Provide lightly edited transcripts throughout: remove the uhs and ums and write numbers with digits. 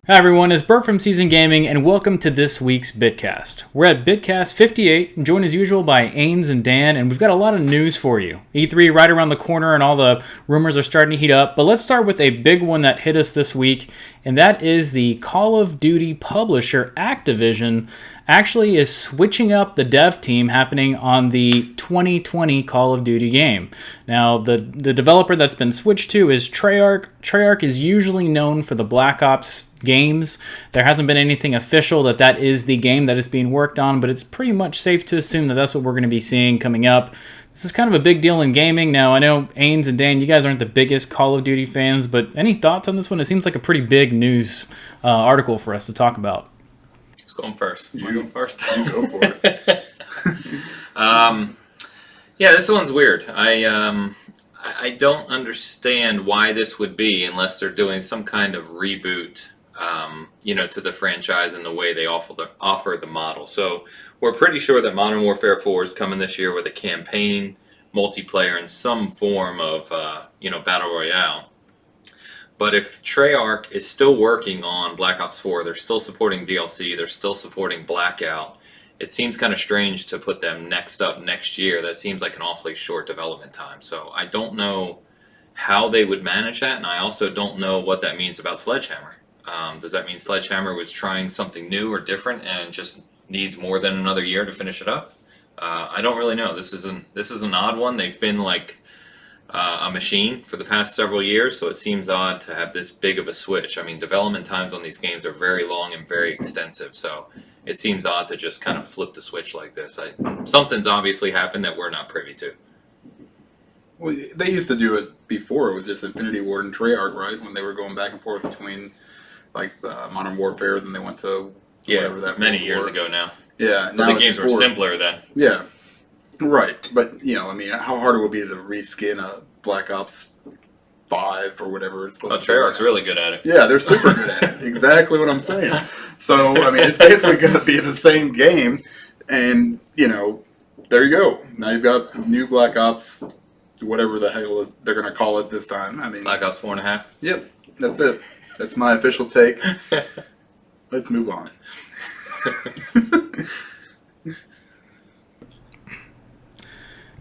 Hi everyone, it's Bert from Season Gaming, and welcome to this week's Bitcast. We're at Bitcast 58, joined as usual by Ains and Dan, and we've got a lot of news for you. E3 right around the corner, and all the rumors are starting to heat up, but let's start with a big one that hit us this week, and that is the Call of Duty publisher Activision actually is switching up the dev team happening on the 2020 Call of Duty game. Now, the developer that's been switched to is Treyarch. Treyarch is usually known for the Black Ops games. There hasn't been anything official that is the game that is being worked on, but it's pretty much safe to assume that that's what we're going to be seeing coming up. This is kind of a big deal in gaming. Now, I know Ains and Dan, you guys aren't the biggest Call of Duty fans, but any thoughts on this one? It seems like a pretty big news article for us to talk about. Who's going first? You going first? You go for it. Yeah, this one's weird. I don't understand why this would be unless they're doing some kind of reboot, to the franchise and the way they offer the model. So we're pretty sure that Modern Warfare 4 is coming this year with a campaign, multiplayer, and some form of, Battle Royale. But if Treyarch is still working on Black Ops 4, they're still supporting DLC, they're still supporting Blackout, it seems kind of strange to put them next year. That seems like an awfully short development time. So I don't know how they would manage that, and I also don't know what that means about Sledgehammer. Does that mean Sledgehammer was trying something new or different and just needs more than another year to finish it up? I don't really know. This is an odd one. They've been like a machine for the past several years, so it seems odd to have this big of a switch. I mean, development times on these games are very long and very extensive, so it seems odd to just kind of flip the switch like this. Something's obviously happened that we're not privy to. Well, they used to do it before. It was just Infinity Ward and Treyarch, right? When they were going back and forth between Modern Warfare, then they went to whatever that many years ago now. Yeah, but the games were simpler then. Yeah, right. But how hard it would be to reskin a Black Ops 5 or whatever it's supposed to be. Treyarch's really good at it. Yeah, they're super good at it. Exactly what I'm saying. So, it's basically going to be the same game, and, there you go. Now you've got new Black Ops, whatever the hell they're going to call it this time. Black Ops 4.5? Yep, that's it. That's my official take. Let's move on.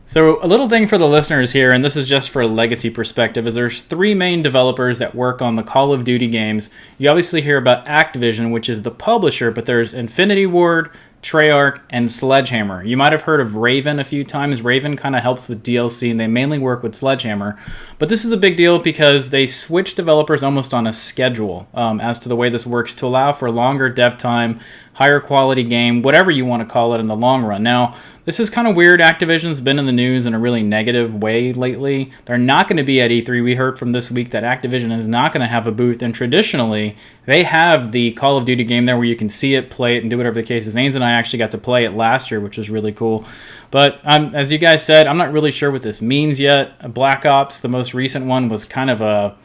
So a little thing for the listeners here, and this is just for a legacy perspective, is there's three main developers that work on the Call of Duty games. You obviously hear about Activision, which is the publisher, but there's Infinity Ward, Treyarch, and Sledgehammer. You might have heard of Raven a few times. Raven kind of helps with DLC, and they mainly work with Sledgehammer. But this is a big deal because they switch developers almost on a schedule as to the way this works to allow for longer dev time, higher quality game, whatever you want to call it in the long run. Now, this is kind of weird. Activision's been in the news in a really negative way lately. They're not going to be at E3. We heard from this week that Activision is not going to have a booth, and traditionally, they have the Call of Duty game there where you can see it, play it, and do whatever the case is. Ains and I actually got to play it last year, which was really cool. But as you guys said, I'm not really sure what this means yet. Black Ops, the most recent one, was kind of a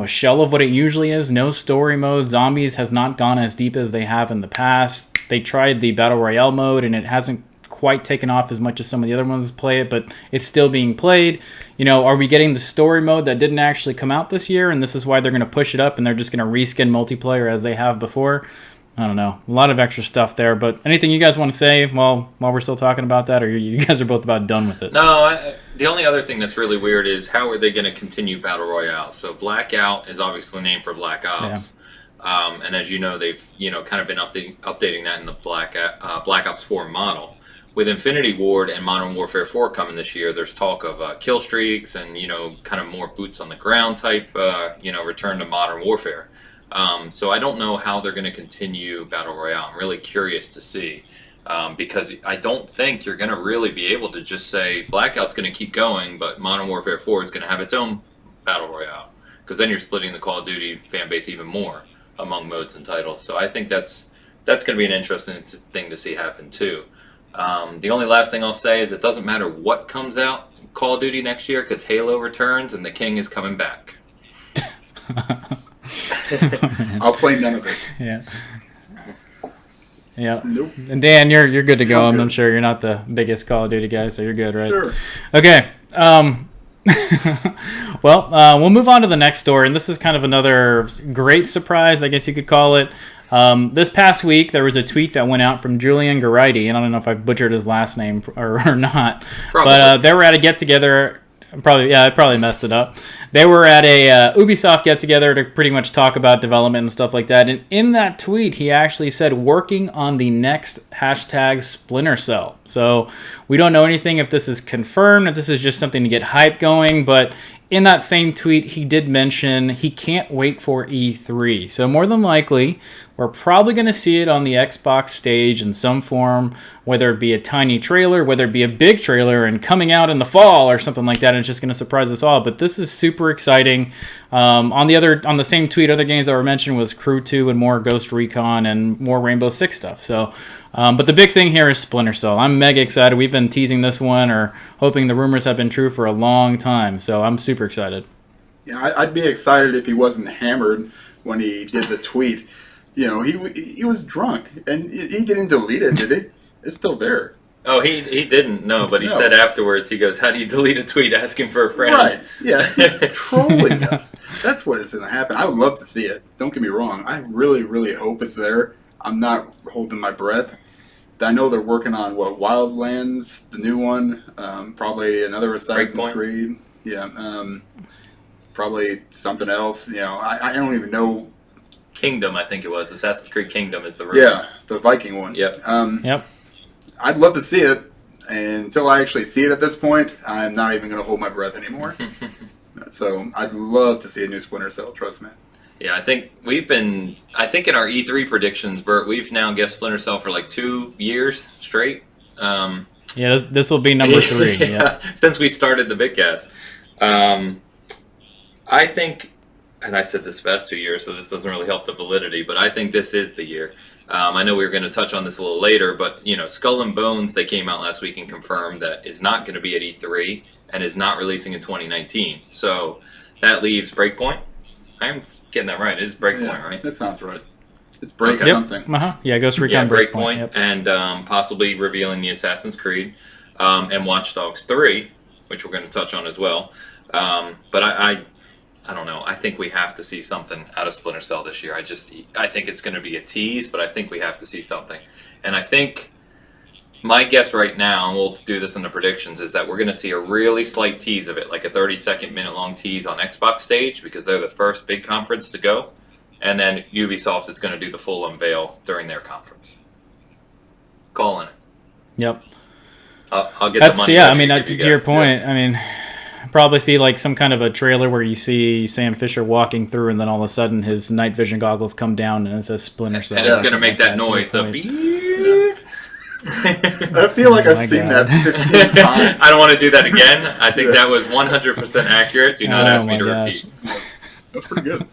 shell of what it usually is. No story mode. Zombies has not gone as deep as they have in the past. They tried the Battle Royale mode, and it hasn't quite taken off as much as some of the other ones play it, but it's still being played. Are we getting the story mode that didn't actually come out this year, and this is why they're going to push it up, and they're just going to reskin multiplayer as they have before? I don't know. A lot of extra stuff there, but anything you guys want to say while we're still talking about that, or you guys are both about done with it? No, the only other thing that's really weird is how are they going to continue Battle Royale? So Blackout is obviously named for Black Ops. Yeah. And as you know, they've kind of been updating that in the Black Ops 4 model. With Infinity Ward and Modern Warfare 4 coming this year, there's talk of kill streaks and kind of more boots on the ground type return to Modern Warfare. So I don't know how they're going to continue Battle Royale. I'm really curious to see because I don't think you're going to really be able to just say Blackout's going to keep going, but Modern Warfare 4 is going to have its own Battle Royale, because then you're splitting the Call of Duty fan base even more among modes and titles. So I think that's going to be an interesting thing to see happen too. The only last thing I'll say is it doesn't matter what comes out Call of Duty next year, because Halo returns and the King is coming back. I'll play none of it. Yeah. Yeah. Nope. And Dan, you're good to go. I'm I'm sure you're not the biggest Call of Duty guy, so you're good, right? Sure. Okay. Well, we'll move on to the next story, and this is kind of another great surprise, I guess you could call it. This past week, there was a tweet that went out from Julian Garridy, and I don't know if I butchered his last name or not, Probably. but they were at a get-together. I probably messed it up. They were at a Ubisoft get-together to pretty much talk about development and stuff like that. And in that tweet, he actually said working on the next hashtag Splinter Cell. So we don't know anything if this is confirmed, if this is just something to get hype going. But in that same tweet, he did mention he can't wait for E3. So more than likely, we're probably going to see it on the Xbox stage in some form, whether it be a tiny trailer, whether it be a big trailer and coming out in the fall or something like that. And it's just going to surprise us all. But this is super exciting. On the same tweet, other games that were mentioned was Crew 2 and more Ghost Recon and more Rainbow Six stuff. So, but the big thing here is Splinter Cell. I'm mega excited. We've been teasing this one or hoping the rumors have been true for a long time. So I'm super excited. Yeah, I'd be excited if he wasn't hammered when he did the tweet. You know, he was drunk, and he didn't delete it, did he? It's still there. Oh, he didn't, no, but he said afterwards, he goes, how do you delete a tweet asking for a friend? Right, yeah, he's trolling us. That's what is going to happen. I would love to see it. Don't get me wrong. I really, really hope it's there. I'm not holding my breath. I know they're working on, Wildlands, the new one, probably another Assassin's Creed. Yeah, probably something else. You know, I don't even know. Kingdom, I think it was. Assassin's Creed Kingdom is the rumor. Yeah, the Viking one. Yep. Yep. I'd love to see it, and until I actually see it at this point, I'm not even going to hold my breath anymore. So I'd love to see a new Splinter Cell, trust me. Yeah, I think in our E3 predictions, Bert, we've now guessed Splinter Cell for like 2 years straight. Yeah, this will be number 3. Yeah. Since we started the Bitcast. I think, and I said this past 2 years, so this doesn't really help the validity, but I think this is the year. I know we were going to touch on this a little later, but Skull and Bones, they came out last week and confirmed that is not going to be at E3 and is not releasing in 2019. So that leaves Breakpoint. I'm getting that right. It is Breakpoint, right? That sounds right. It's Break something. Yeah, Ghost Recon Breakpoint. Yep. And possibly revealing the Assassin's Creed and Watch Dogs 3, which we're going to touch on as well. But I don't know. I think we have to see something out of Splinter Cell this year. I think it's going to be a tease, but I think we have to see something. And I think my guess right now, and we'll do this in the predictions, is that we're going to see a really slight tease of it, like a 30-second, minute-long tease on Xbox stage, because they're the first big conference to go. And then Ubisoft is going to do the full unveil during their conference. Calling it. Yep. I'll get the money. Yeah, I mean, to your point, I mean, probably see like some kind of a trailer where you see Sam Fisher walking through, and then all of a sudden his night vision goggles come down and it says Splinter Cell. And it's going to make that noise. The beep. I feel like I've seen that 15 times. I don't want to do that again. I think that was 100% accurate. Do not ask me to repeat. That's pretty good.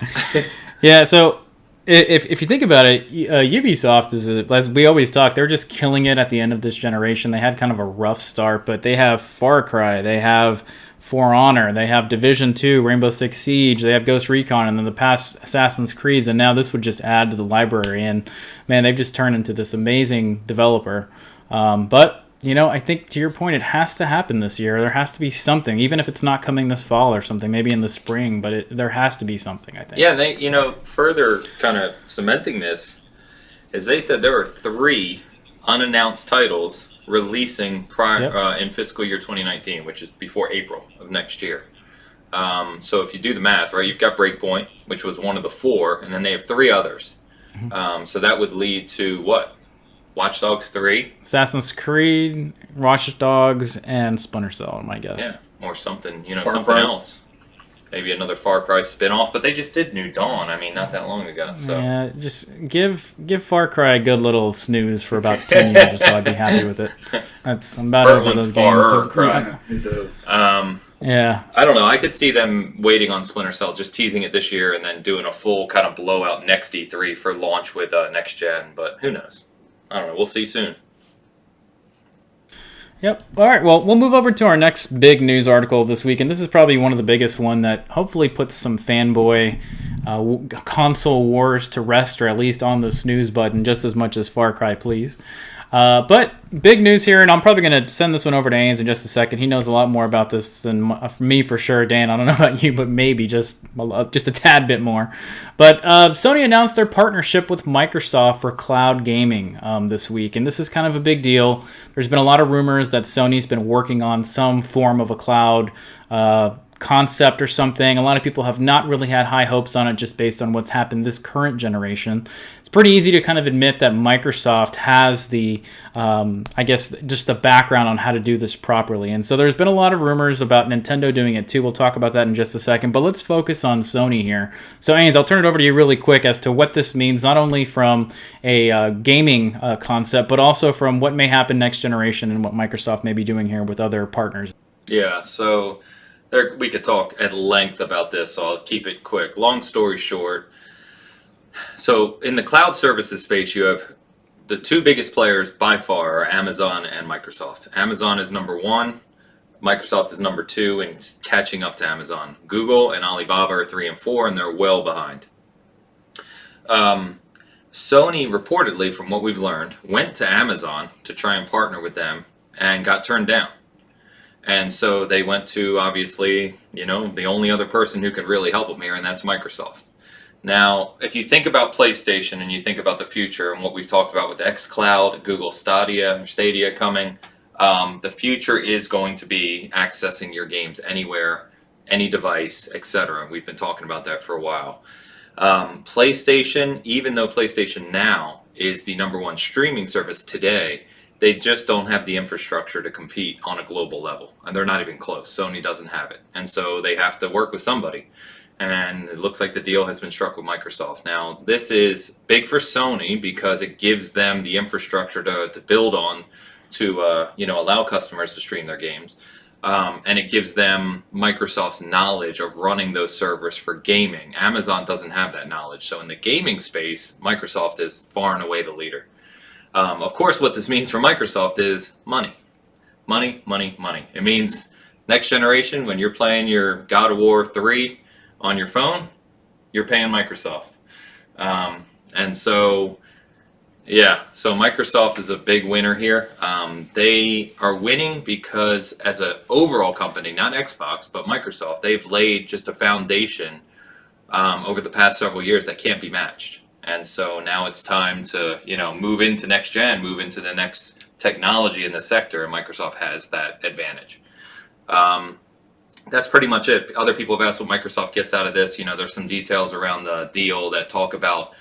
Yeah, so if you think about it, Ubisoft is, as we always talk, they're just killing it at the end of this generation. They had kind of a rough start, but they have Far Cry, they have For Honor, they have Division 2, Rainbow Six Siege, they have Ghost Recon, and then the past Assassin's Creeds, and now this would just add to the library. And man, they've just turned into this amazing developer. But I think to your point, it has to happen this year. There has to be something, even if it's not coming this fall or something, maybe in the spring. But there has to be something, I think. Yeah, and they, further kind of cementing this, is they said there were 3 unannounced titles releasing in fiscal year 2019, which is before April of next year. So if you do the math, right, you've got Breakpoint, which was one of the 4, and then they have 3 others. Mm-hmm. So that would lead to what? Watch Dogs 3? Assassin's Creed, Watch Dogs, and Splinter Cell, my guess. Yeah, or something, something else. Maybe another Far Cry spin-off, but they just did New Dawn, not that long ago. So yeah, just give Far Cry a good little snooze for about 10 years, so I'd be happy with it. I'm about over those games. Far Cry. Yeah, it does. Yeah. I don't know. I could see them waiting on Splinter Cell, just teasing it this year, and then doing a full kind of blowout next E3 for launch with next gen, but who knows? I don't know. We'll see soon. Yep. All right. Well, we'll move over to our next big news article this week, and this is probably one of the biggest one that hopefully puts some fanboy console wars to rest, or at least on the snooze button, just as much as Far Cry, please. But big news here, and I'm probably going to send this one over to Ains in just a second. He knows a lot more about this than me for sure. Dan, I don't know about you, but maybe just a tad bit more. But Sony announced their partnership with Microsoft for cloud gaming this week, and this is kind of a big deal. There's been a lot of rumors that Sony's been working on some form of a cloud concept or something. A lot of people have not really had high hopes on it just based on what's happened this current generation. It's pretty easy to kind of admit that Microsoft has the, I guess, just the background on how to do this properly. And so there's been a lot of rumors about Nintendo doing it too. We'll talk about that in just a second, but let's focus on Sony here. So Ains, I'll turn it over to you really quick as to what this means, not only from a gaming concept, but also from what may happen next generation and what Microsoft may be doing here with other partners. Yeah, so we could talk at length about this, so I'll keep it quick. Long story short, so in the cloud services space, you have the two biggest players by far are Amazon and Microsoft. Amazon is number one, Microsoft is number two, and catching up to Amazon. Google and Alibaba are 3 and 4, and they're well behind. Sony reportedly, from what we've learned, went to Amazon to try and partner with them and got turned down. And so they went to, obviously, the only other person who could really help them here, and that's Microsoft. Now, if you think about PlayStation and you think about the future and what we've talked about with xCloud, Google Stadia coming, the future is going to be accessing your games anywhere, any device, etc. We've been talking about that for a while. PlayStation, even though PlayStation Now is the number one streaming service today, they just don't have the infrastructure to compete on a global level. And they're not even close. Sony doesn't have it. And so they have to work with somebody. And it looks like the deal has been struck with Microsoft. Now, this is big for Sony because it gives them the infrastructure to build on to allow customers to stream their games. And it gives them Microsoft's knowledge of running those servers for gaming. Amazon doesn't have that knowledge. So in the gaming space, Microsoft is far and away the leader. Of course, what this means for Microsoft is money. Money, money, money. It means next generation, when you're playing your God of War 3 on your phone, you're paying Microsoft. And so, so Microsoft is a big winner here. They are winning because as an overall company, not Xbox, but Microsoft, they've laid just a foundation over the past several years that can't be matched. And so now it's time to, move into next gen, move into the next technology in the sector, and Microsoft has that advantage. That's pretty much it. Other people have asked what Microsoft gets out of this. There's some details around the deal that talk about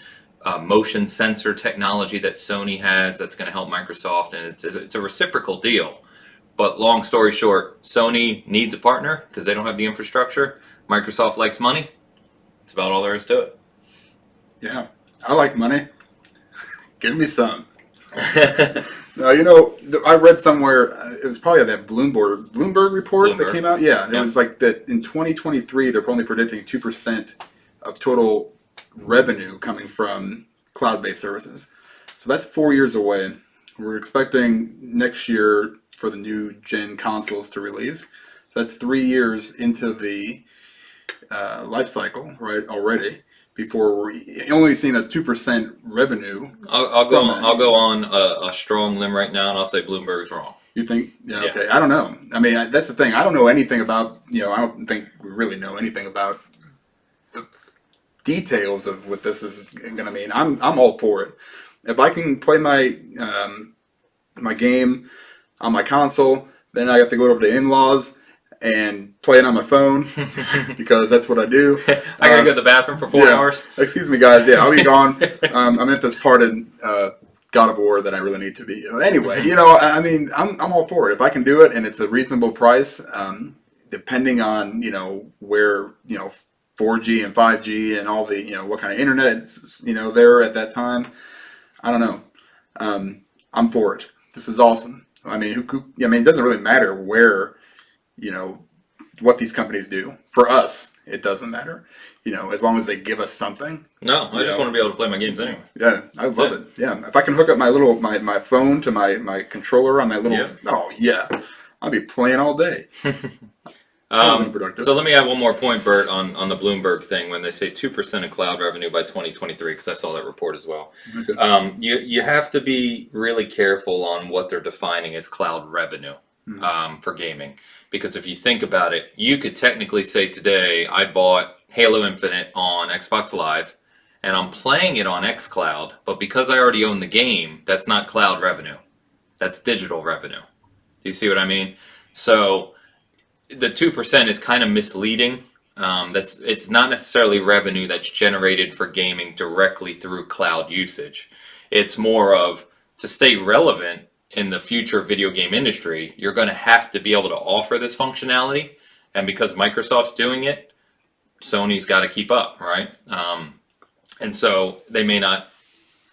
motion sensor technology that Sony has that's going to help Microsoft, and it's a reciprocal deal. But long story short, Sony needs a partner because they don't have the infrastructure. Microsoft likes money. That's about all there is to it. Yeah. I like money. Give me some. No, I read somewhere, it was probably that Bloomberg report that came out. Yeah, it was like that in 2023, they're only predicting 2% of total revenue coming from cloud-based services. So that's 4 years away. We're expecting next year for the new gen consoles to release. So that's 3 years into the life cycle, right, already. Before we're only seeing a 2% revenue. I'll go on a strong limb right now, and I'll say Bloomberg's wrong. You think? Yeah, okay. I don't know. I mean, that's the thing. I don't know anything about, I don't think we really know anything about the details of what this is going to mean. I'm all for it. If I can play my my game on my console, then I have to go over to in-laws and play it on my phone because that's what I do. I gotta go to the bathroom for 4 hours. Excuse me, guys. Yeah, I'll be gone. I'm at this part in God of War that I really need to be. Anyway, I mean, I'm all for it. If I can do it and it's a reasonable price, depending on where 4G and 5G and all the what kind of internet there at that time. I don't know. I'm for it. This is awesome. I mean, it doesn't really matter where. What these companies do. For us, it doesn't matter. As long as they give us something. No, I just want to be able to play my games anyway. Yeah, I love it. Yeah, if I can hook up my phone to my controller on my little... Yeah. Oh, yeah. I'll be playing all day. Productive. So let me add one more point, Bert, on the Bloomberg thing when they say 2% of cloud revenue by 2023, because I saw that report as well. Okay. You have to be really careful on what they're defining as cloud revenue for gaming. Because if you think about it, you could technically say today, I bought Halo Infinite on Xbox Live, and I'm playing it on xCloud, but because I already own the game, that's not cloud revenue. That's digital revenue. Do you see what I mean? So the 2% is kind of misleading. It's not necessarily revenue that's generated for gaming directly through cloud usage. It's more of, to stay relevant in the future video game industry, you're going to have to be able to offer this functionality. And because Microsoft's doing it, Sony's got to keep up, right? And so they may not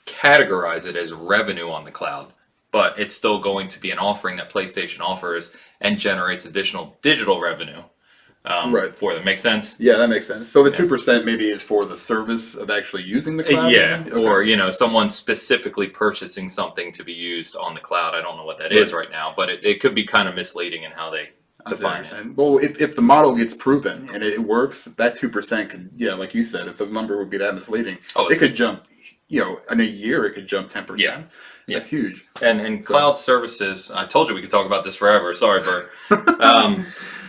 categorize it as revenue on the cloud, but it's still going to be an offering that PlayStation offers and generates additional digital revenue for them. Make sense? Yeah, that makes sense. So the 2% maybe is for the service of actually using the cloud? Yeah, maybe? Okay. or someone specifically purchasing something to be used on the cloud. I don't know what that is right now, but it could be kind of misleading in how they define it. Well, if the model gets proven and it works, that 2% could, like you said, if the number would be that misleading, it could jump, in a year it could jump 10%. Yeah. That's huge. And cloud services, I told you we could talk about this forever. Sorry, Bert.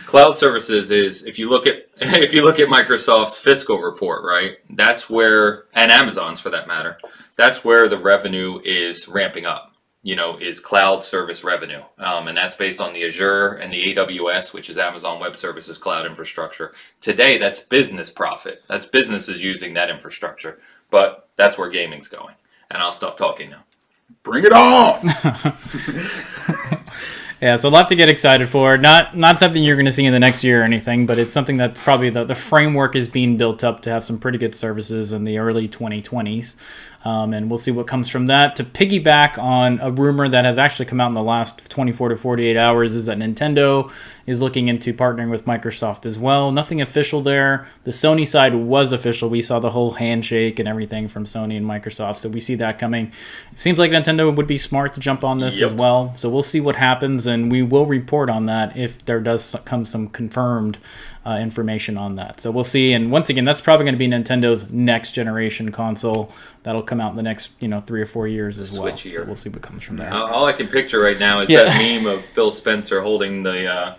Cloud services is, if you look at Microsoft's fiscal report, right? That's where, and Amazon's for that matter, that's where the revenue is ramping up. Is cloud service revenue, and that's based on the Azure and the AWS, which is Amazon Web Services cloud infrastructure. Today, that's business profit. That's businesses using that infrastructure, but that's where gaming's going. And I'll stop talking now. Bring it on! Yeah, so a lot to get excited for. Not something you're going to see in the next year or anything, but it's something that probably the framework is being built up to have some pretty good services in the early 2020s. And we'll see what comes from that. To piggyback on a rumor that has actually come out in the last 24 to 48 hours is that Nintendo is looking into partnering with Microsoft as well. Nothing official there. The Sony side was official. We saw the whole handshake and everything from Sony and Microsoft, so we see that coming. It seems like Nintendo would be smart to jump on this as well. So we'll see what happens, and we will report on that if there does come some confirmed information on that. So we'll see. And once again, that's probably going to be Nintendo's next generation console that'll come out in the next 3 or 4 years as well. So we'll see what comes from there. All I can picture right now is that meme of Phil Spencer holding the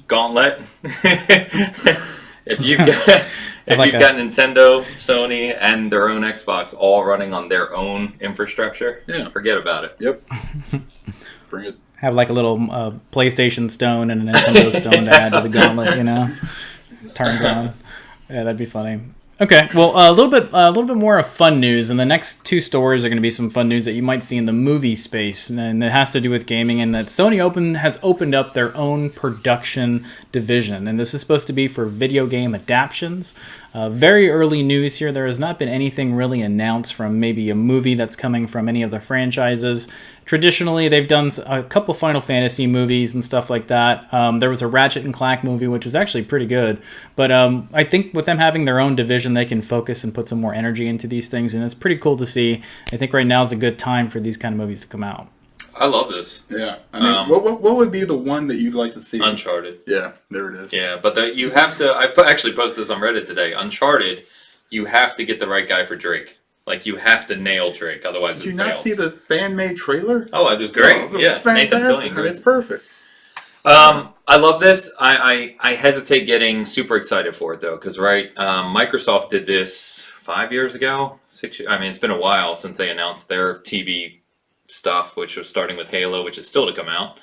gauntlet. If you've got Nintendo, Sony, and their own Xbox all running on their own infrastructure, forget about it. Yep. Bring it. Have like a little PlayStation Stone and a Nintendo Stone to add to the gauntlet, turns on. Yeah, that'd be funny. Okay, well, a little bit more of fun news, and the next two stories are going to be some fun news that you might see in the movie space, and it has to do with gaming, and that Sony has opened up their own production division, and this is supposed to be for video game adaptions. Very early news here. There has not been anything really announced from maybe a movie that's coming from any of the franchises. Traditionally, they've done a couple Final Fantasy movies and stuff like that. There was a Ratchet and Clank movie, which was actually pretty good. But I think with them having their own division, they can focus and put some more energy into these things, and it's pretty cool to see. I think right now is a good time for these kind of movies to come out. I love this. Yeah. I mean, what would be the one that you'd like to see? Uncharted. Yeah, there it is. Yeah, but you have to... actually posted this on Reddit today. Uncharted, you have to get the right guy for Drake. Like, you have to nail Drake, otherwise it fails. Did you not see the fan-made trailer? Oh, it was great. It was fantastic. It's perfect. I love this. I hesitate getting super excited for it, though, because, Microsoft did this 5 years ago? 6 years. I mean, it's been a while since they announced their TV stuff, which was starting with Halo, which is still to come out.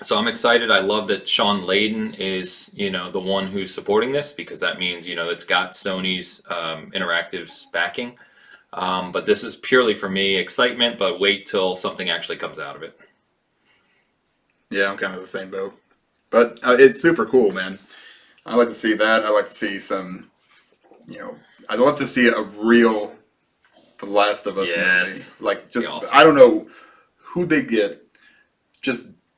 So I'm excited. I love that Sean Layden is, the one who's supporting this, because that means, it's got Sony's Interactive's backing. But this is purely for me excitement, but wait till something actually comes out of it. Yeah, I'm kind of the same boat. But it's super cool, man. I like to see that. I like to see some, I'd love to see a real The Last of Us movie. Like, just, awesome. I don't know who they get.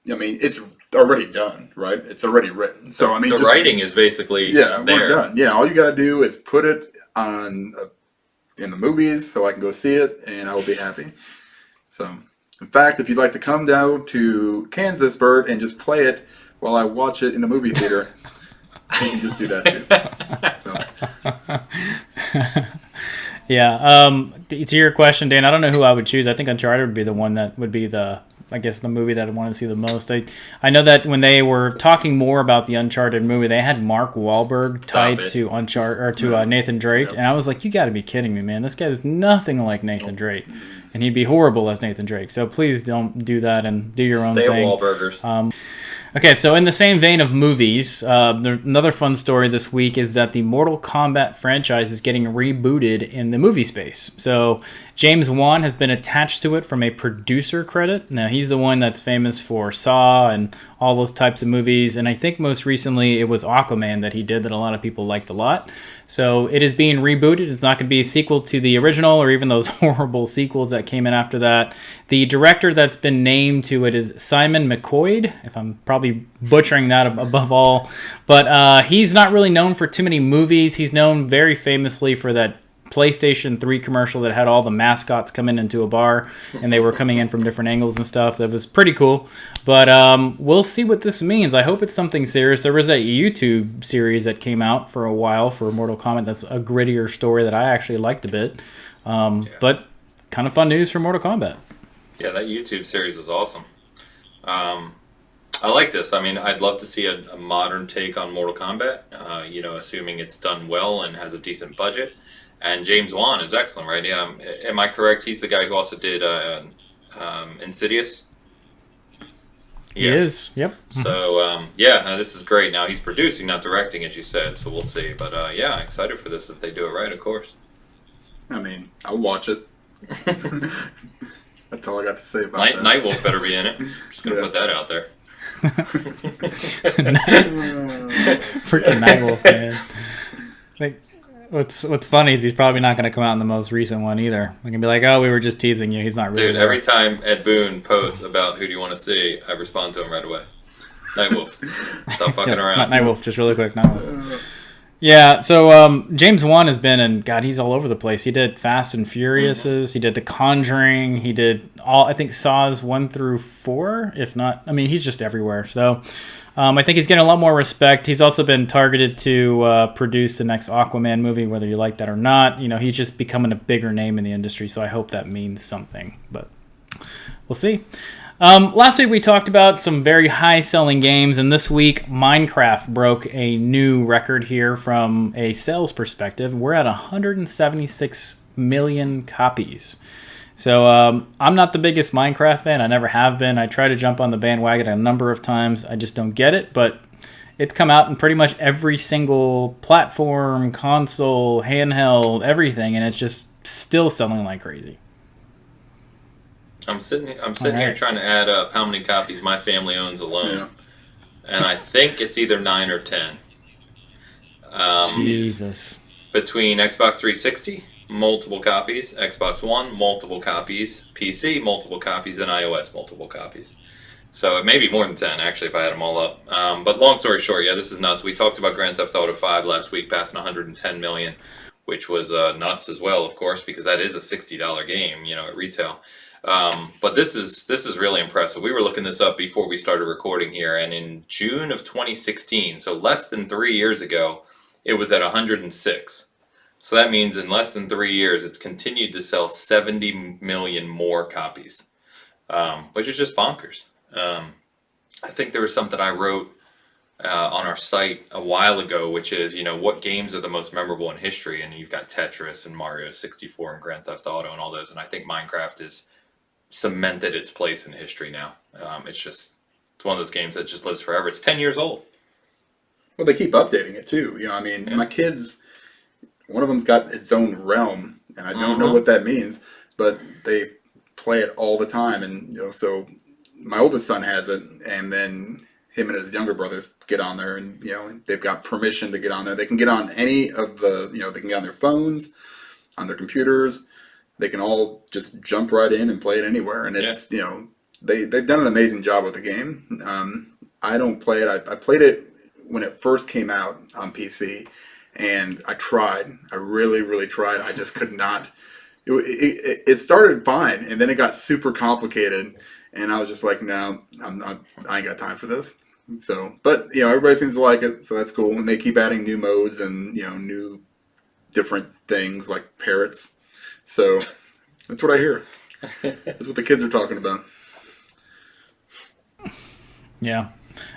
It's already done, right? It's already written. So, the writing is basically there. We're done. Yeah, all you got to do is put it on in the movies so I can go see it, and I will be happy. So, in fact, if you'd like to come down to Kansas, Bert, and just play it while I watch it in the movie theater, you can just do that too. So. Yeah. To your question, Dan, I don't know who I would choose. I think Uncharted would be the one that would be the movie that I want to see the most. I know that when they were talking more about the Uncharted movie, they had Mark Wahlberg tied to Uncharted or to Nathan Drake, and I was like, you got to be kidding me, man! This guy is nothing like Nathan Drake, and he'd be horrible as Nathan Drake. So please don't do that and do your own thing. Stay Wahlburgers. Okay, so in the same vein of movies, another fun story this week is that the Mortal Kombat franchise is getting rebooted in the movie space. So James Wan has been attached to it from a producer credit. Now, he's the one that's famous for Saw and all those types of movies, and I think most recently it was Aquaman that he did that a lot of people liked a lot. So it is being rebooted. It's not going to be a sequel to the original or even those horrible sequels that came in after that. The director that's been named to it is Simon McQuoid, if I'm probably butchering that above all. But he's not really known for too many movies. He's known very famously for that PlayStation 3 commercial that had all the mascots coming into a bar and they were coming in from different angles and stuff. That was pretty cool. But we'll see what this means. I hope it's something serious. There was a YouTube series that came out for a while for Mortal Kombat. That's a grittier story that I actually liked a bit. But kind of fun news for Mortal Kombat. Yeah, that YouTube series was awesome. I like this. I mean, I'd love to see a modern take on Mortal Kombat, assuming it's done well and has a decent budget. And James Wan is excellent, right? Yeah, am I correct? He's the guy who also did Insidious. He is. Yep. So this is great. Now he's producing, not directing, as you said. So we'll see. But excited for this if they do it right, of course. I mean, I'll watch it. That's all I got to say about that. Nightwolf better be in it. Just gonna put that out there. Freaking Nightwolf, man. Like. What's funny is he's probably not going to come out in the most recent one either. They're going to be like, oh, we were just teasing you. He's not really there. Every time Ed Boon posts about who do you want to see, I respond to him right away. Nightwolf. Stop fucking around. Not Nightwolf, just really quick. Nightwolf. Yeah, so James Wan has been in, God, he's all over the place. He did Fast and Furiouses. He did The Conjuring. He did I think Saws 1 through 4, if not. I mean, he's just everywhere. So I think he's getting a lot more respect. He's also been targeted to produce the next Aquaman movie, whether you like that or not. You know, he's just becoming a bigger name in the industry, so I hope that means something. But we'll see. Last week we talked about some very high-selling games, and this week Minecraft broke a new record here from a sales perspective. We're at 176 million copies. So I'm not the biggest Minecraft fan. I never have been. I tried to jump on the bandwagon a number of times. I just don't get it, but it's come out in pretty much every single platform, console, handheld, everything, and it's just still selling like crazy. I'm sitting here trying to add up how many copies my family owns alone, and I think it's either 9 or 10. Jesus. Between Xbox 360, multiple copies, Xbox One, multiple copies, PC, multiple copies, and iOS, multiple copies. So it may be more than 10, actually, if I add them all up. But long story short, this is nuts. We talked about Grand Theft Auto 5 last week, passing 110 million, which was nuts as well, of course, because that is a $60 game, at retail. But this is really impressive. We were looking this up before we started recording here, and in June of 2016, so less than 3 years ago, it was at 106. So that means in less than 3 years, it's continued to sell 70 million more copies, which is just bonkers. I think there was something I wrote on our site a while ago, which is, what games are the most memorable in history? And you've got Tetris and Mario 64 and Grand Theft Auto and all those. And I think Minecraft has cemented its place in history now. It's one of those games that just lives forever. It's 10 years old. Well, they keep updating it too. My kids, one of them's got its own realm, and I don't know what that means, but they play it all the time. And so my oldest son has it, and then him and his younger brothers get on there, and they've got permission to get on there. They can get on any of the, they can get on their phones, on their computers. They can all just jump right in and play it anywhere, and it's they've done an amazing job with the game. I don't play it. I played it when it first came out on PC, and I tried. I really, really tried. I just could not. It started fine, and then it got super complicated, and I was just like, no, I'm not. I ain't got time for this. So, but everybody seems to like it, so that's cool. And they keep adding new modes and new different things like parrots. So that's what I hear. That's what the kids are talking about. Yeah.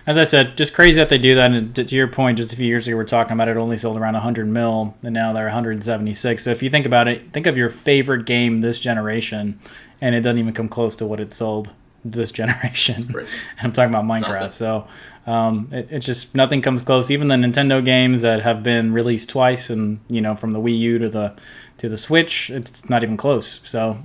As I said, just crazy that they do that. And to your point, just a few years ago, we were talking about it only sold around 100 mil, and now they're 176. So if you think about it, think of your favorite game this generation, and it doesn't even come close to what it sold this generation. Right. And I'm talking about Minecraft. So it's just nothing comes close. Even the Nintendo games that have been released twice, and from the Wii U to the Switch, it's not even close. So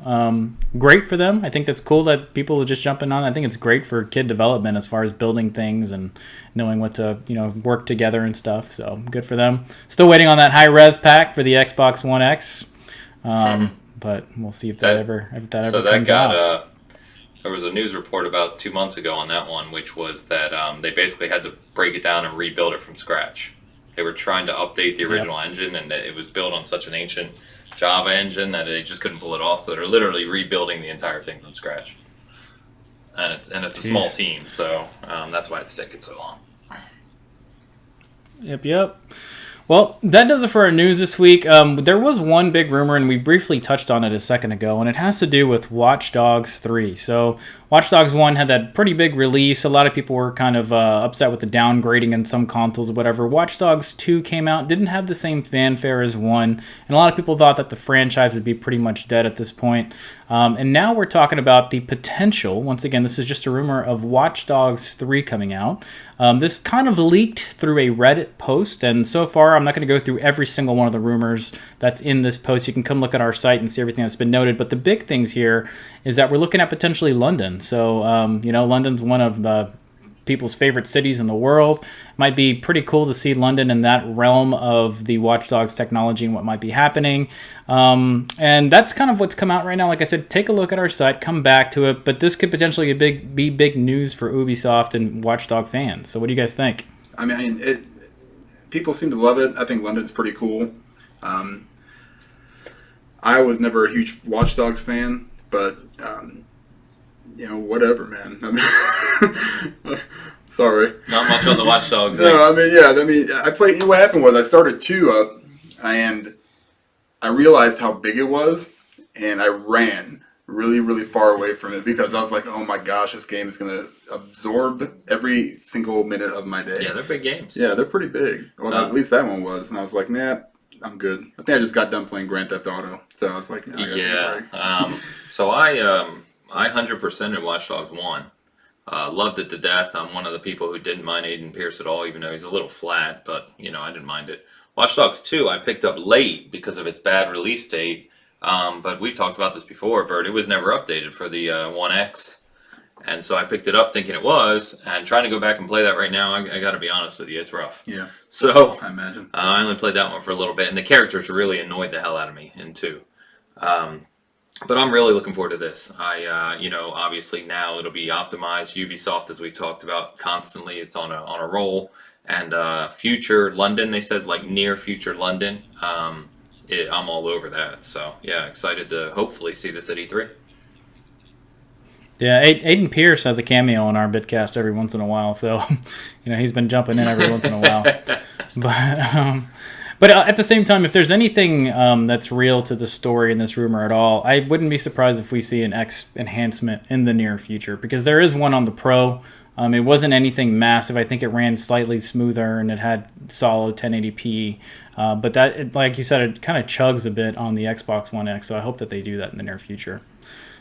great for them. I think that's cool that people are just jumping on. I think it's great for kid development as far as building things and knowing what to work together and stuff. So good for them. Still waiting on that high res pack for the Xbox One X, but we'll see if that ever so that comes got out. There was a news report about 2 months ago on that one, which was that they basically had to break it down and rebuild it from scratch. They were trying to update the original engine, and it was built on such an ancient Java engine that they just couldn't pull it off. So they're literally rebuilding the entire thing from scratch. And it's a small team, so that's why it's taking so long. Yep. Well, that does it for our news this week. There was one big rumor, and we briefly touched on it a second ago, and it has to do with Watch Dogs 3. So Watch Dogs 1 had that pretty big release. A lot of people were kind of upset with the downgrading in some consoles or whatever. Watch Dogs 2 came out, didn't have the same fanfare as 1, and a lot of people thought that the franchise would be pretty much dead at this point. And now we're talking about the potential, once again, this is just a rumor, of Watch Dogs 3 coming out. This kind of leaked through a Reddit post, and so far I'm not going to go through every single one of the rumors that's in this post. You can come look at our site and see everything that's been noted, but the big things here is that we're looking at potentially London. So, London's one of people's favorite cities in the world. Might be pretty cool to see London in that realm of the Watch Dogs technology and what might be happening. And that's kind of what's come out right now. Like I said, take a look at our site, come back to it, but this could potentially be big news for Ubisoft and Watch Dog fans. So what do you guys think? I mean, people seem to love it. I think London's pretty cool. I was never a huge Watch Dogs fan, but whatever, man. I mean, sorry. Not much on the Watch Dogs. No, I played. What happened was I started 2 up, and I realized how big it was, and I ran really, really far away from it because I was like, oh my gosh, this game is going to absorb every single minute of my day. Yeah, they're big games. Yeah, they're pretty big. Well, at least that one was. And I was like, nah, I'm good. I think I just got done playing Grand Theft Auto. So I was like, nah, I gotta take a break. So I 100% in Watch Dogs 1. Loved it to death. I'm one of the people who didn't mind Aiden Pierce at all, even though he's a little flat, but, I didn't mind it. Watch Dogs 2 I picked up late because of its bad release date, but we've talked about this before, Bert. It was never updated for the One X, and so I picked it up thinking it was, and trying to go back and play that right now, I got to be honest with you, it's rough. Yeah. So I imagine. I only played that one for a little bit, and the characters really annoyed the hell out of me in 2. But I'm really looking forward to this. Obviously now it'll be optimized. Ubisoft, as we talked about constantly, is on a roll. And future London, they said, like near future London. I'm all over that. So yeah, excited to hopefully see this at E3. Yeah, Aiden Pierce has a cameo on our Bitcast every once in a while, so he's been jumping in every once in a while. But at the same time, if there's anything that's real to the story in this rumor at all, I wouldn't be surprised if we see an X enhancement in the near future, because there is one on the Pro. It wasn't anything massive. I think it ran slightly smoother and it had solid 1080p. But that, like you said, it kind of chugs a bit on the Xbox One X, so I hope that they do that in the near future.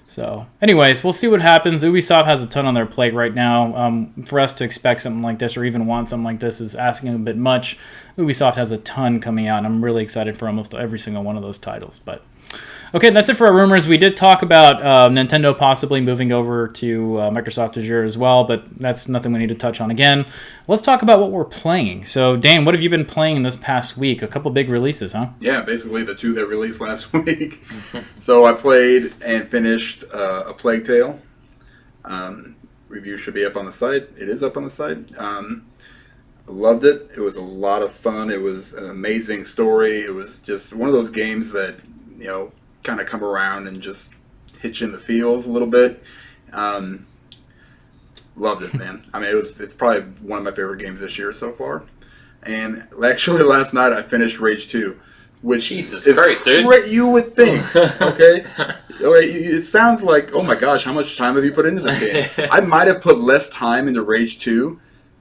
So, anyways, we'll see what happens. Ubisoft has a ton on their plate right now. For us to expect something like this or even want something like this is asking a bit much. Ubisoft has a ton coming out, and I'm really excited for almost every single one of those titles. But okay, that's it for our rumors. We did talk about Nintendo possibly moving over to Microsoft Azure as well, but that's nothing we need to touch on again. Let's talk about what we're playing. So, Dan, what have you been playing this past week? A couple big releases, huh? Yeah, basically the 2 that released last week. So I played and finished A Plague Tale. Review should be up on the site. It is up on the site. I loved it. It was a lot of fun. It was an amazing story. It was just one of those games that, kind of come around and just hit you in the feels a little bit. Loved it, man. I mean, it's probably one of my favorite games this year so far. And actually, last night I finished Rage 2, which Jesus Christ, dude. You would think, okay? It sounds like, oh my gosh, how much time have you put into this game? I might have put less time into Rage 2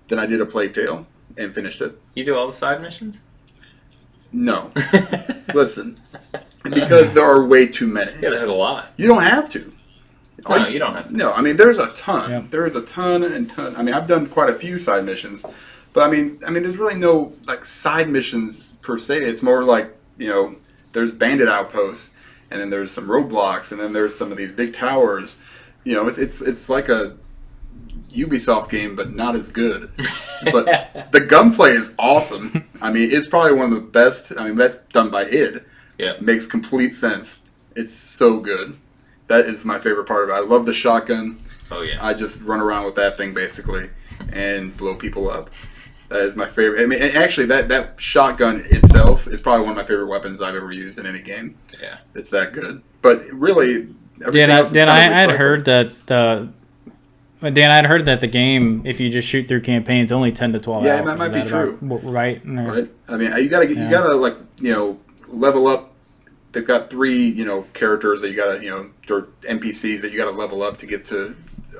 than I did a Plague Tale and finished it. You do all the side missions? No. Listen, because there are way too many. Yeah, there's a lot. You don't have to. No, you don't have to. No, I mean, there's a ton. Yep. There is a ton and ton. I mean, I've done quite a few side missions. But I mean, there's really no like side missions per se. It's more like, there's bandit outposts, and then there's some roadblocks, and then there's some of these big towers. It's like a Ubisoft game, but not as good. But the gunplay is awesome. I mean, it's probably one of the best. I mean, that's done by id. Yeah, Makes complete sense. It's so good. That is my favorite part of it. I love the shotgun. Oh yeah. I just run around with that thing basically and blow people up. That is my favorite. I mean, and actually, that shotgun itself is probably one of my favorite weapons I've ever used in any game. Yeah, it's that good. But really, Dan, I had heard that the game, if you just shoot through campaigns, only 10 to 12 hours. Yeah, that might be true. Right. Right. I mean, you gotta like level up. They've got 3 characters that you gotta or NPCs that you gotta level up to get to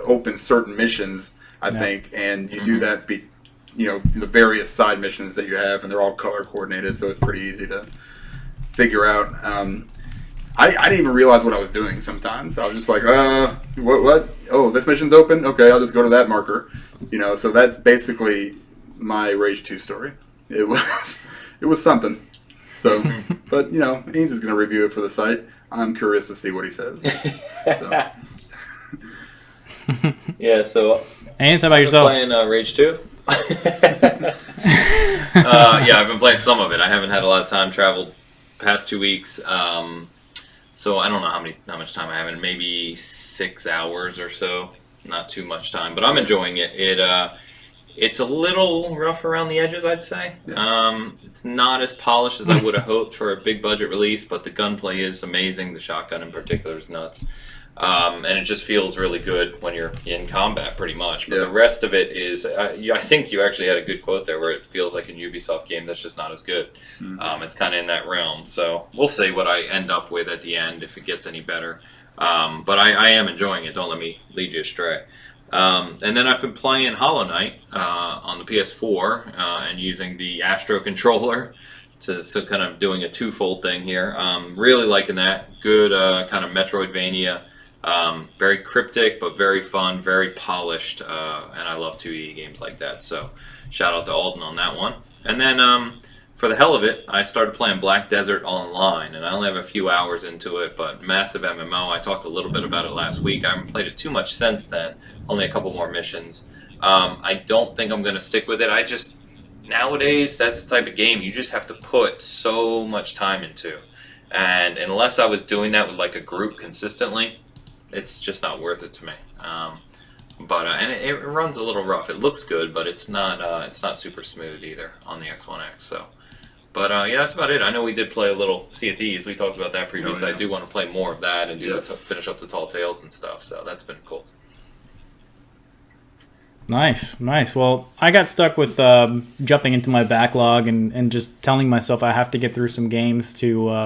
open certain missions. I think, and you do that. The various side missions that you have, and they're all color coordinated, so it's pretty easy to figure out. I didn't even realize what I was doing sometimes. I was just like, what? Oh, this mission's open? Okay, I'll just go to that marker. So that's basically my Rage 2 story. It was something. So, but, Ains is going to review it for the site. I'm curious to see what he says. So. Yeah, so... Ains, how about yourself? Playing Rage 2? Yeah, I've been playing some of it. I haven't had a lot of time traveled past 2 weeks. So I don't know how much time I have in. Maybe 6 hours or so. Not too much time, but I'm enjoying it. It's a little rough around the edges, I'd say. Yeah. It's not as polished as I would have hoped for a big budget release, but the gunplay is amazing. The shotgun in particular is nuts. And it just feels really good when you're in combat, pretty much. But the rest of it is, I think you actually had a good quote there where it feels like a Ubisoft game that's just not as good. Mm-hmm. It's kind of in that realm. So we'll see what I end up with at the end, if it gets any better. But I am enjoying it. Don't let me lead you astray. And then I've been playing Hollow Knight on the PS4 and using the Astro controller. So kind of doing a twofold thing here. Really liking that. Good kind of Metroidvania. Very cryptic, but very fun, very polished, and I love 2D games like that, so shout out to Alden on that one. And then, for the hell of it, I started playing Black Desert Online, and I only have a few hours into it, but massive MMO. I talked a little bit about it last week. I haven't played it too much since then, only a couple more missions. I don't think I'm going to stick with it. Nowadays, that's the type of game you just have to put so much time into, and unless I was doing that with like a group consistently, it's just not worth it to me. And it runs a little rough. It looks good, but it's not super smooth either on the X1X. So, but yeah, that's about it. I know we did play a little Sea of Thieves. We talked about that previously. I do want to play more of that and finish up the Tall Tales and stuff. So that's been cool. Nice. Well, I got stuck with jumping into my backlog and just telling myself I have to get through some games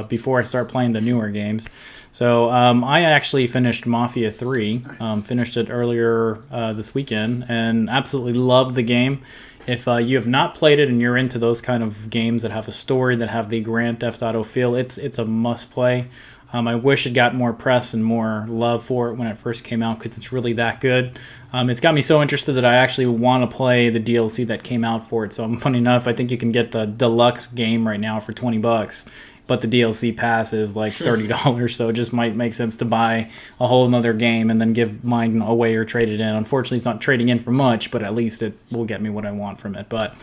before I start playing the newer games. So I actually finished Mafia 3, Nice. Finished it earlier this weekend, and absolutely loved the game. If you have not played it and you're into those kind of games that have a story, that have the Grand Theft Auto feel, it's a must-play. I wish it got more press and more love for it when it first came out, because it's really that good. It's got me so interested that I actually want to play the DLC that came out for it. So funny enough, I think you can get the deluxe game right now for $20. But the DLC pass is like $30, so it just might make sense to buy a whole another game and then give mine away or trade it in. Unfortunately, it's not trading in for much, but at least it will get me what I want from it. But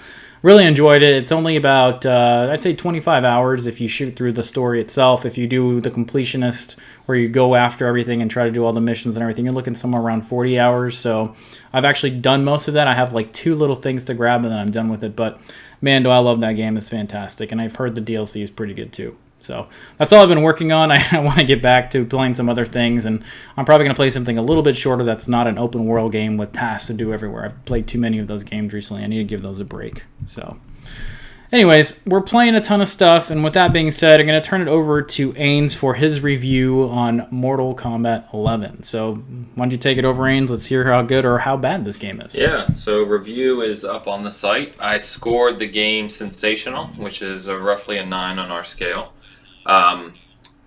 really enjoyed it. It's only about, I'd say 25 hours if you shoot through the story itself. If you do the completionist, where you go after everything and try to do all the missions and everything, you're looking somewhere around 40 hours. So I've actually done most of that. I have like 2 little things to grab and then I'm done with it. But man, do I love that game. It's fantastic. And I've heard the DLC is pretty good too. So that's all I've been working on. I want to get back to playing some other things, and I'm probably going to play something a little bit shorter that's not an open world game with tasks to do everywhere. I've played too many of those games recently. I need to give those a break. So anyways, we're playing a ton of stuff, and with that being said, I'm going to turn it over to Ains for his review on Mortal Kombat 11. So why don't you take it over, Ains? Let's hear how good or how bad this game is. Yeah, so review is up on the site. I scored the game sensational, which is roughly a 9 on our scale.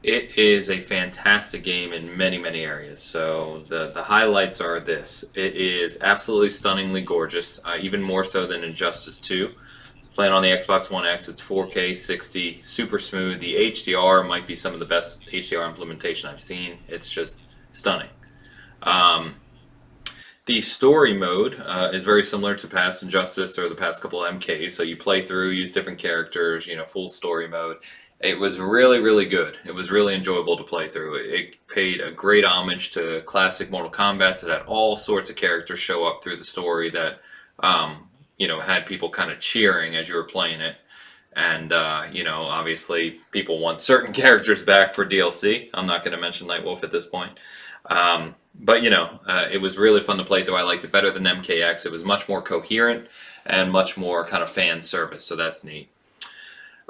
It is a fantastic game in many, many areas. So the highlights are this. It is absolutely stunningly gorgeous, even more so than Injustice 2. Playing on the Xbox One X, it's 4K, 60, super smooth. The HDR might be some of the best HDR implementation I've seen. It's just stunning. The story mode is very similar to past Injustice or the past couple of MKs. So you play through, use different characters, full story mode. It was really, really good. It was really enjoyable to play through. It paid a great homage to classic Mortal Kombat. It had all sorts of characters show up through the story that had people kind of cheering as you were playing it. And, obviously people want certain characters back for DLC. I'm not going to mention Nightwolf at this point. But it was really fun to play through. I liked it better than MKX. It was much more coherent and much more kind of fan service. So that's neat.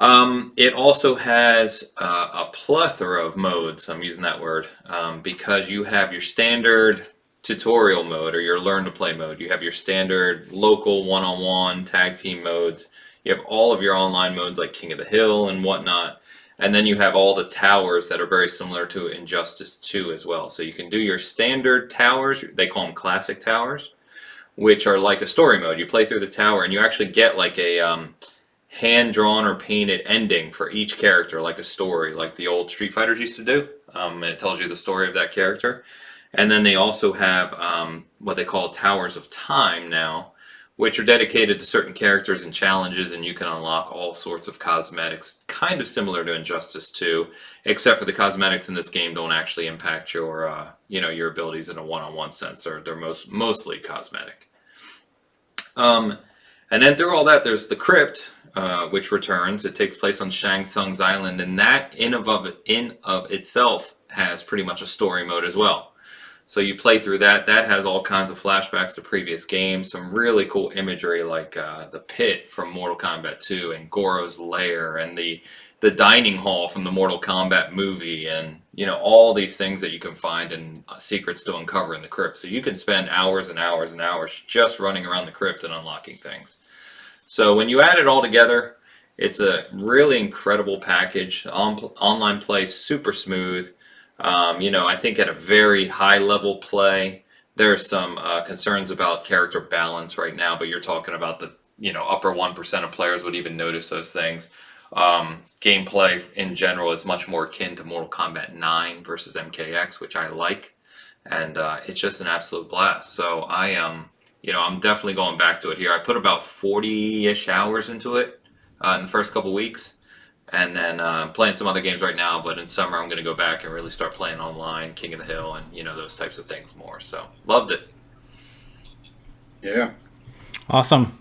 It also has a plethora of modes. I'm using that word because you have your standard tutorial mode or your learn to play mode. You have your standard local one-on-one tag team modes. You have all of your online modes like King of the Hill and whatnot. And then you have all the towers that are very similar to Injustice 2 as well. So you can do your standard towers. They call them classic towers, which are like a story mode. You play through the tower and you actually get like a hand-drawn or painted ending for each character, like a story, like the old Street Fighters used to do. And it tells you the story of that character. And then they also have what they call Towers of Time now, which are dedicated to certain characters and challenges, and you can unlock all sorts of cosmetics, kind of similar to Injustice 2, except for the cosmetics in this game don't actually impact your, your abilities in a one-on-one sense. They're mostly cosmetic. And then through all that, there's the Crypt, which returns. It takes place on Shang Tsung's island, and that in of itself has pretty much a story mode as well. So you play through that. That has all kinds of flashbacks to previous games. Some really cool imagery like the pit from Mortal Kombat 2 and Goro's lair and the dining hall from the Mortal Kombat movie and all these things that you can find and secrets to uncover in the crypt. So you can spend hours and hours and hours just running around the crypt and unlocking things. So when you add it all together, it's a really incredible package. Online play, super smooth. I think at a very high level play, there are some concerns about character balance right now, but you're talking about the, upper 1% of players would even notice those things. Gameplay in general is much more akin to Mortal Kombat 9 versus MKX, which I like. And it's just an absolute blast. So I'm definitely going back to it here. I put about 40-ish hours into it in the first couple weeks. And then playing some other games right now, but in summer I'm going to go back and really start playing online, King of the Hill, and those types of things more. So loved it. Yeah. Awesome.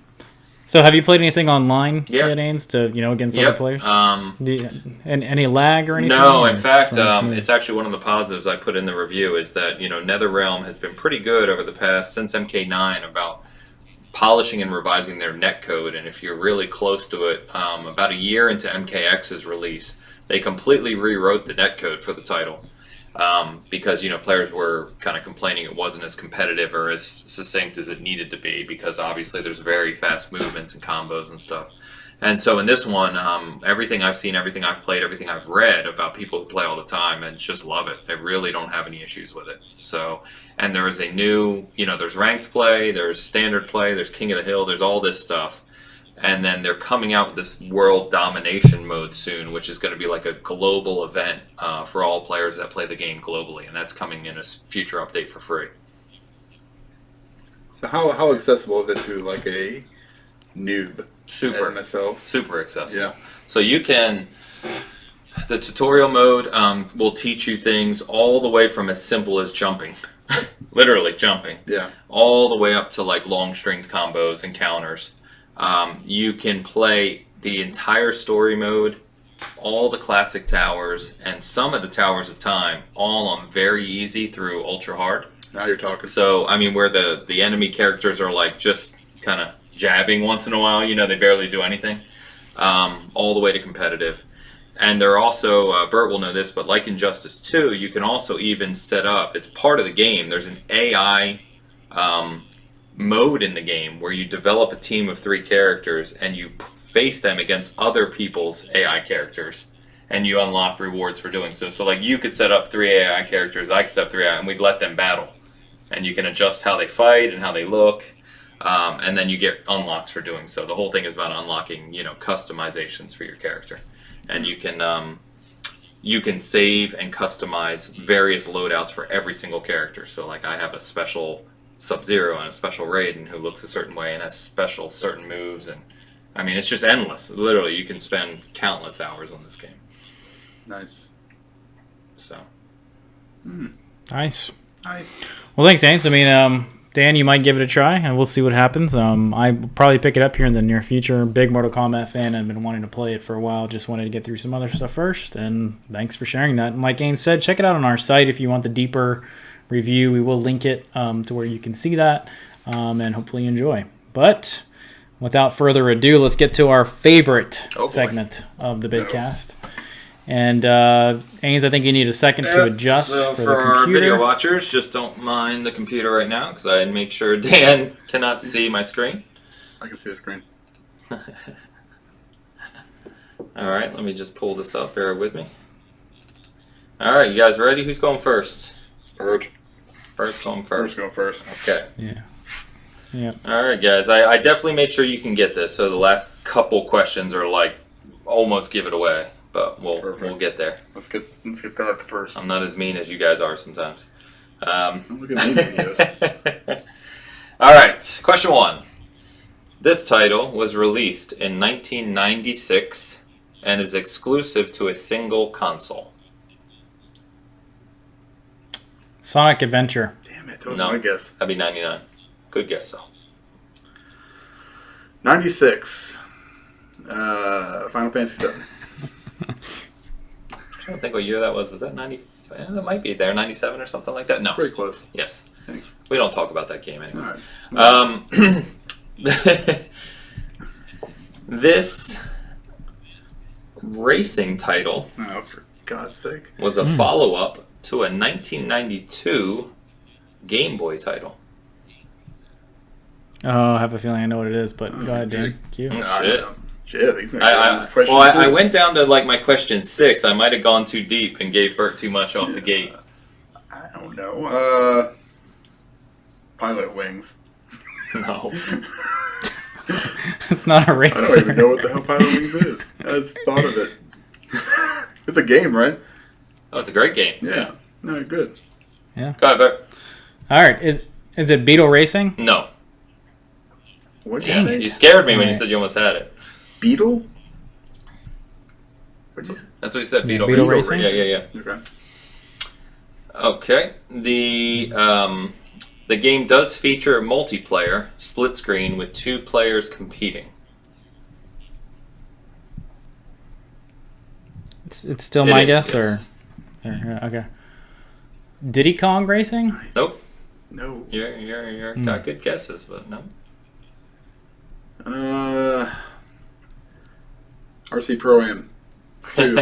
So have you played anything online yet, Ains, to against Yep. other players? And any lag or anything? No, in fact, it's actually one of the positives I put in the review is that NetherRealm has been pretty good over the past since MK9 about polishing and revising their netcode, and if you're really close to it, about a year into MKX's release, they completely rewrote the netcode for the title because players were kind of complaining it wasn't as competitive or as succinct as it needed to be because obviously there's very fast movements and combos and stuff. And so in this one, everything I've seen, everything I've played, everything I've read about people who play all the time and just love it. They really don't have any issues with it. So, and there is a new, there's ranked play, there's standard play, there's King of the Hill, there's all this stuff. And then they're coming out with this world domination mode soon, which is going to be like a global event for all players that play the game globally. And that's coming in a future update for free. So how accessible is it to like a noob? Super accessible. Yeah. So you can, the tutorial mode will teach you things all the way from as simple as jumping, literally jumping, all the way up to like long stringed combos and counters. You can play the entire story mode all the classic towers and some of the Towers of Time all on very easy through ultra hard. Now you're talking. So, I mean, where the enemy characters are like just kind of jabbing once in a while, they barely do anything, all the way to competitive. And they're also, Bert will know this, but like Injustice 2, you can also even set up, it's part of the game, there's an AI mode in the game where you develop a team of 3 characters and you face them against other people's AI characters, and you unlock rewards for doing so. So, like, you could set up 3 AI characters, I could set up 3 AI, and we'd let them battle. And you can adjust how they fight and how they look, and then you get unlocks for doing so. The whole thing is about unlocking, customizations for your character. And you can save and customize various loadouts for every single character. So, like, I have a special Sub-Zero and a special Raiden who looks a certain way and has special certain moves. And, I mean, it's just endless. Literally, you can spend countless hours on this game. Nice. So. Nice. Nice. Well, thanks, Ains. I mean, Dan, you might give it a try, and we'll see what happens. I probably pick it up here in the near future. Big Mortal Kombat fan. I've been wanting to play it for a while. Just wanted to get through some other stuff first, and thanks for sharing that. And like Ains said, check it out on our site if you want the deeper review. We will link it to where you can see that and hopefully enjoy. But without further ado, let's get to our favorite segment of the Bitcast. And Ains, I think you need a second to adjust so for for the our computer. video watchers, just don't mind the computer right now because I make sure Dan cannot see my screen. I can see the screen. All right, let me just pull this up. Bear with me. All right, you guys ready? Who's going first? Bird. Bert's going Bird's first. going first. Okay. Yeah. All right, guys. I definitely made sure you can get this. So the last couple questions are like almost give it away, but we'll get there. Let's get that at the first. I'm not as mean as you guys are sometimes. Look at me videos. All right, question 1. This title was released in 1996 and is exclusive to a single console. Sonic Adventure. Damn it, that was No. my guess. That'd be 99. Good guess, though. 96. Final Fantasy VII. I don't think what year that was. Was that 90? That might be there. 97 or something like that? No. Pretty close. Yes. Thanks. We don't talk about that game anymore. All right. This racing title Oh, for God's sake. was a follow-up to a 1992 Game Boy title. Oh, I have a feeling I know what it is, but go ahead, Dan. Cue. Oh, I shit. don't know. Shit, these things I went down to like my question 6. I might have gone too deep and gave Bert too much off the gate. I don't know. Pilot Wings. No. It's not a I don't racer. even know what the hell Pilot Wings is. I just thought of it. It's a game, right? Oh, it's a great game. Yeah. No, good. Go ahead, Bert. All right. Is it Beetle Racing? No. What Yeah, did you scared me when you Alright. said you almost had it. Beetle? What'd you say? That's what you said, Beetle, Beetle Racing. Racing? Yeah. Okay. Okay. The game does feature multiplayer, split screen, with 2 players competing. It's still It my is, guess, yes. or okay. Diddy Kong Racing? Nice. Nope. No. You're got good guesses, but no. RC Pro Am 2.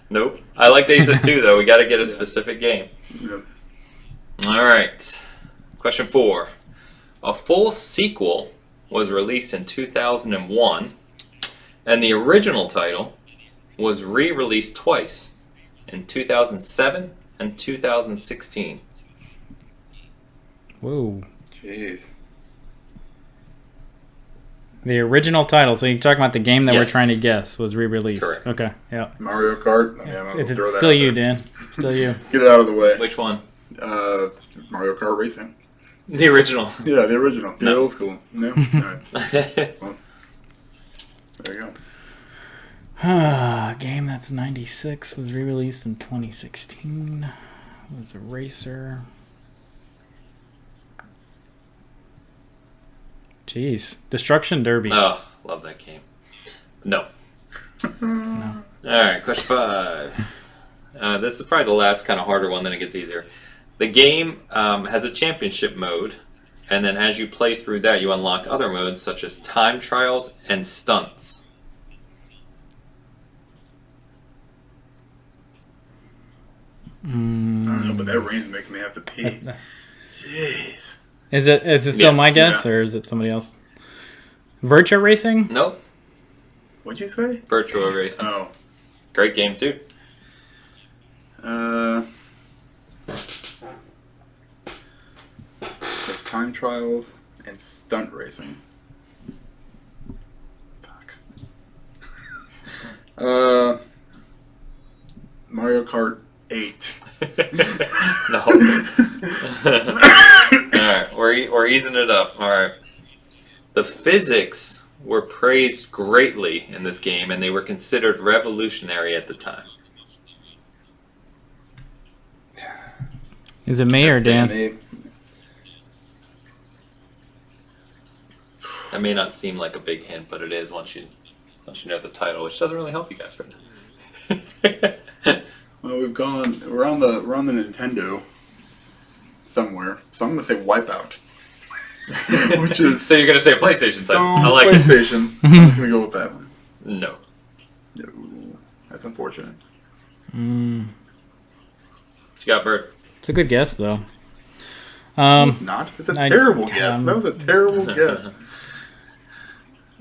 Nope. I like that you said 2, though. We got to get a specific game. Yep. All right. Question 4. A full sequel was released in 2001, and the original title was re-released twice, in 2007 and 2016. Whoa. Jeez. The original title. So you're talking about the game that we're Yes. trying to guess was re-released. Correct. Okay. Yeah. Mario Kart. I mean, I'm gonna It's throw that still out you, there. Dan. Still you. Get it out of the way. Which one? Mario Kart Racing. The original. Yeah, the original. The No. old school. No? Alright. Well, there you go. A game that's 96 was re-released in 2016. It was a racer. Jeez. Destruction Derby. Oh, love that game. No. No. All right, question 5. This is probably the last kind of harder one, then it gets easier. The game has a championship mode, and then as you play through that, you unlock other modes such as time trials and stunts. I don't know, but that rain's making me have to pee. Jeez. Is it still Yes, my guess, yeah. or is it somebody else? Virtua Racing? Nope. What'd you say? Virtua Racing. Oh. Great game, too. It's time trials and stunt racing. Fuck. Mario Kart 8. No. Alright, we're easing it up. Alright. The physics were praised greatly in this game, and they were considered revolutionary at the time. Is it me or Dan? Me. That may not seem like a big hint, but it is once you know the title, which doesn't really help you guys right now. Well, we're on the Nintendo somewhere, so I'm gonna say Wipeout. Which is So you're gonna say a PlayStation so title. I like it. PlayStation. I'm just gonna go with that one. No. No, that's unfortunate. What you got, Bert? It's a good guess, though. No, it's not. It's a terrible guess. um, That was a terrible guess.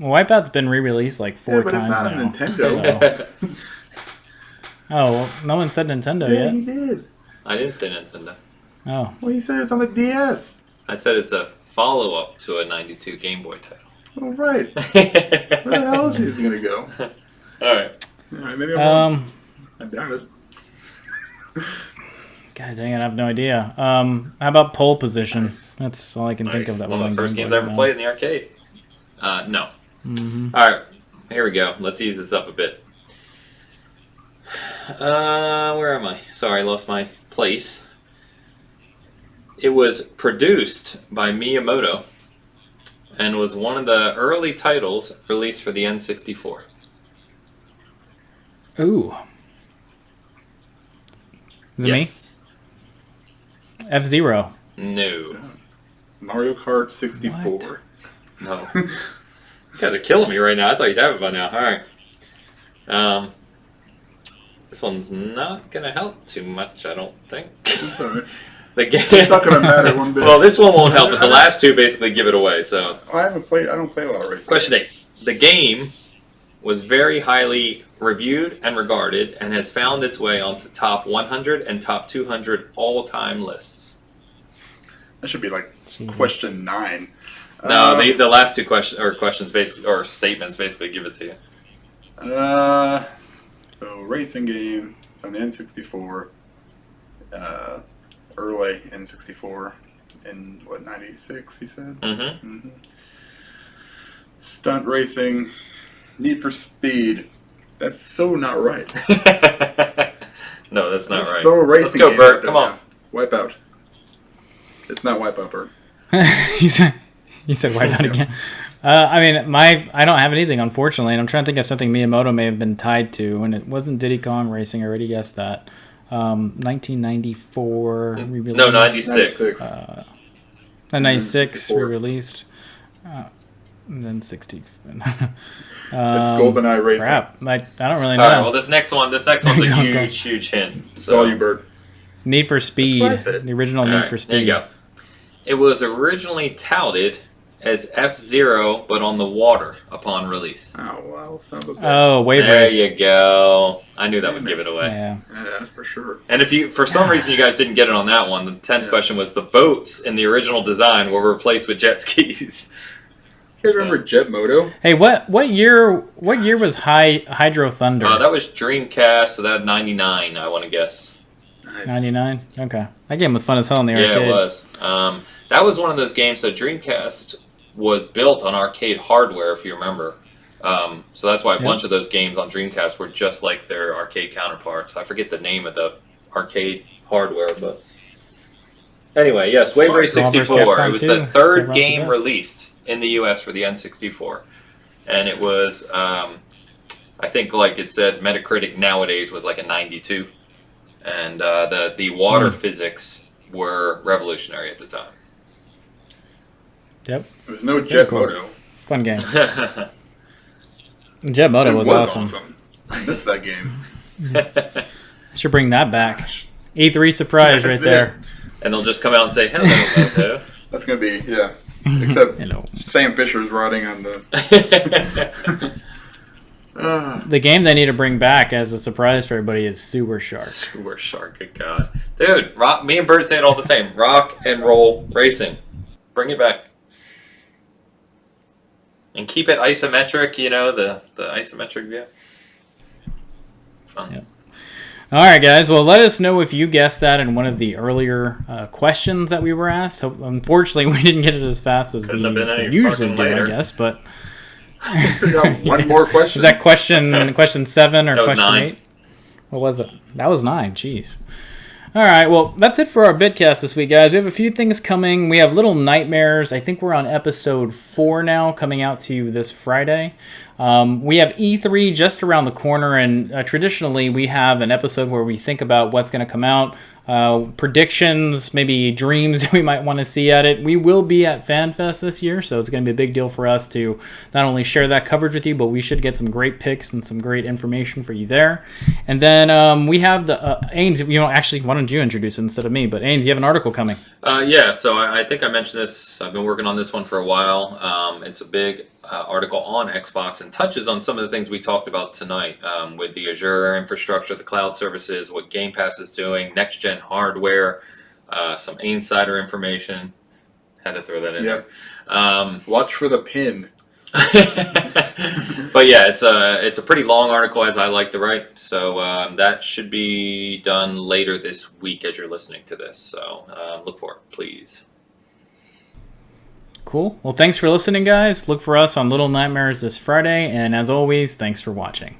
Wipeout's been re-released like 4 Yeah, but it's times not a now. Nintendo. Oh, well, no one said Nintendo Yeah, yet. he did. I didn't say Nintendo. Oh, Well, he said it's on the DS. I said it's a follow-up to a 92 Game Boy title. All right. Where the hell is he gonna go? Alright. All right, maybe I'm wrong. um, I doubt it. God dang it, I have no idea. How about pole position? Nice. That's all I can think Nice. of. That One was of the on first Game games Boy. I ever played in the arcade. No. Mm-hmm. Alright, here we go. Let's ease this up a bit. Where am I? Sorry, I lost my place. It was produced by Miyamoto and was one of the early titles released for the N64. Ooh. Is it Yes. me? F-Zero. No. Mario Kart 64. No. You guys are killing me right now. I thought you'd have it by now. Alright. This one's not going to help too much, I don't think. It's all right. The game. It's not gonna matter one bit. Well, this one won't help, but the last two basically give it away. So, I don't play a lot of racing. question 8. The game was very highly reviewed and regarded and has found its way onto top 100 and top 200 all-time lists. That should be like Jesus. question 9. No, the last two questions basically, or statements basically give it to you. So racing game. It's on the N64. Early N64. In what, 96? He said. Mm-hmm. Stunt racing. Need for Speed. That's so not right. No, that's not Let's right. throw a Let's racing go, game Bert. out there Come on. now. Wipeout. It's not Wipeout, Bert. you said Wipeout again. I mean, I don't have anything, unfortunately, and I'm trying to think of something Miyamoto may have been tied to, and it wasn't Diddy Kong Racing. I already guessed that. 1994 re-release. No, 96. 96 64. re-released. And then 60. It's GoldenEye Racing. Crap. I don't really know. All right. Well, this next one's a Go, go. huge hint. It's all you, Bert. Need for Speed. That's what I said. The original All Need right, for Speed. there you go. It was originally touted as F-Zero, but on the water upon release. Oh, wow. Son of a bitch. Oh, Wave There Race. you go. I knew that would give it away. Yeah. Yeah, that's for sure. And if you, for some reason, you guys didn't get it on that one, the 10th question was the boats in the original design were replaced with jet skis. You guys remember Jet Moto? Hey, what year was Hydro Thunder? That was Dreamcast, so that 99, I want to guess. Nice. 99? Okay. That game was fun as hell in the arcade. Yeah, it was. That was one of those games that Dreamcast was built on arcade hardware, if you remember. So that's why a bunch of those games on Dreamcast were just like their arcade counterparts. I forget the name of the arcade hardware, but anyway, yes, Wave Race Marvel vs. 64. Capcom It was 2. the third Everyone's game the best. released in the U.S. for the N64, and it was I think, like it said, Metacritic nowadays was like a 92, and the water physics were revolutionary at the time. Yep. There's no Jet Moto. Fun game. Jet Moto was awesome. I missed that game. Should bring that back. E3 surprise right there. And they'll just come out and say, hello, Moto. That's going to be, yeah. Except Hello. Sam Fisher's riding on the... The game they need to bring back as a surprise for everybody is Sewer Shark. Sewer Shark, good God. Dude, me and Bert say it all the time. Rock and roll racing. Bring it back. And keep it isometric, the isometric view. Fun. Yep. All right, guys. Well, let us know if you guessed that in one of the earlier questions that we were asked. Unfortunately, we didn't get it as fast as Couldn't have been any usually fucking do, later. I guess. But one more question. is that question 7 or That was question 9. 8? What was it? That was 9. Jeez. All right, well, that's it for our Bitcast this week, guys. We have a few things coming. We have Little Nightmares. I think we're on episode 4 now, coming out to you this Friday. We have E3 just around the corner, and traditionally we have an episode where we think about what's going to come out, predictions, maybe dreams we might want to see at it. We will be at FanFest this year, so it's going to be a big deal for us to not only share that coverage with you, but we should get some great picks and some great information for you there. And then we have the Ains. Actually, why don't you introduce it instead of me? But Ains, you have an article coming. Yeah, so I think I mentioned this. I've been working on this one for a while. It's a big article on Xbox and touches on some of the things we talked about tonight with the Azure infrastructure, the cloud services, what Game Pass is doing, next-gen hardware, some insider information. Had to throw that in there. Watch for the pin. But yeah, it's a pretty long article, as I like to write. So that should be done later this week as you're listening to this. So look for it, please. Cool. Well, thanks for listening, guys. Look for us on Little Nightmares this Friday. And as always, thanks for watching.